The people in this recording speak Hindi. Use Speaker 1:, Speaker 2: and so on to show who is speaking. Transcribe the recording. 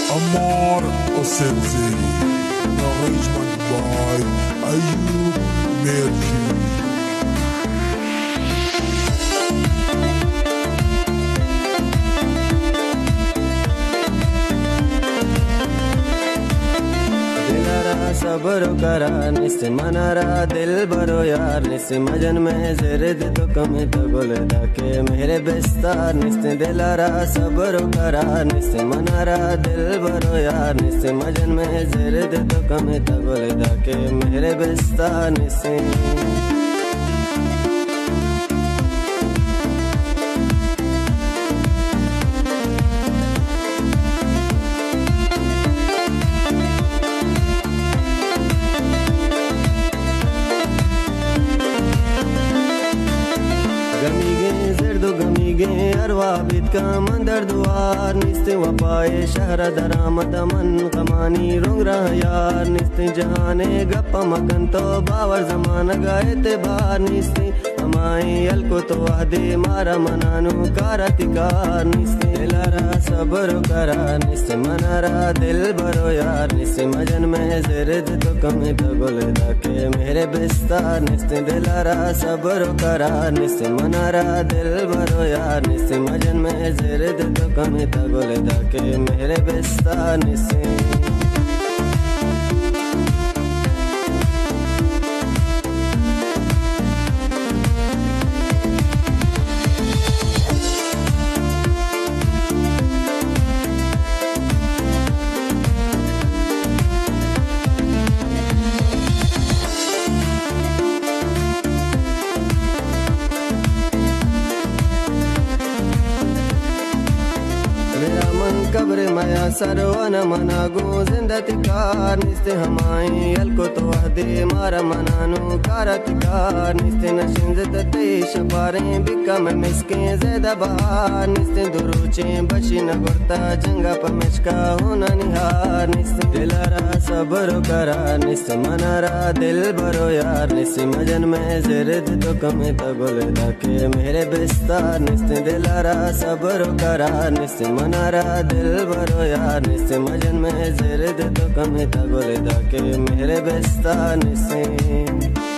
Speaker 1: Amar Sensei, arrangement by Ayub Mercury.
Speaker 2: सब्र करा निस्ते मनारा दिल भरो यार निस्ते मजन में जरद तो कम तो गुलदा के मेरे बिस्तार निस्ते दिलारा सब्र करा निस्ते मनारा दिल भरो यार निस्ते मजन में जरद तो कम तो गुलदा के मेरे बिस्तार निस्ते गमीगे अरवा बिद का मंदर दुआर निस्ते वफाए शहर दरामद मन कमानी रोंग रहा यार निस्ते जहाने गप्पा मगन तो बावर जमाना गाए ते बार निस्ते हमाई अलको तो आदे मारा मनानु कारतिकार निस्ते दिलारा सब्र करा निस्ते मनारा दिल भरो यार निस्ते मजन में जरद तो कम तो गुलदा के मेरे बिस्तार निस्ते दिलारा सब्र करा निस्ते मनारा दिल भरो यार निस्ते मजन में जरद तो कम तो गुलदा के मेरे बिस्तार निस्ते कब्र माया सरवन मनागो जिंदतिकार निस्ते हमाई अलको तो आदे मारा मनानु कारतिकार निस्ते नशिंद ते शबारे बिका में मिसके ज़्यादा बहार निस्ते दुरुचे बशी न गुरता जंगा पमेशका होना निहार निस्ते दिलारा सब्र करा निस्ते मनारा दिल भरो यार निस्ते मजन में जरद तो कम तो गुलदा के मेरे बिस्तार निस्ते दिलारा सब्र करा निस्ते मनारा दिल भरो यार निस्ते मजन में जरद तो कम तो गुलदा के मेरे बिस्तार निस्ते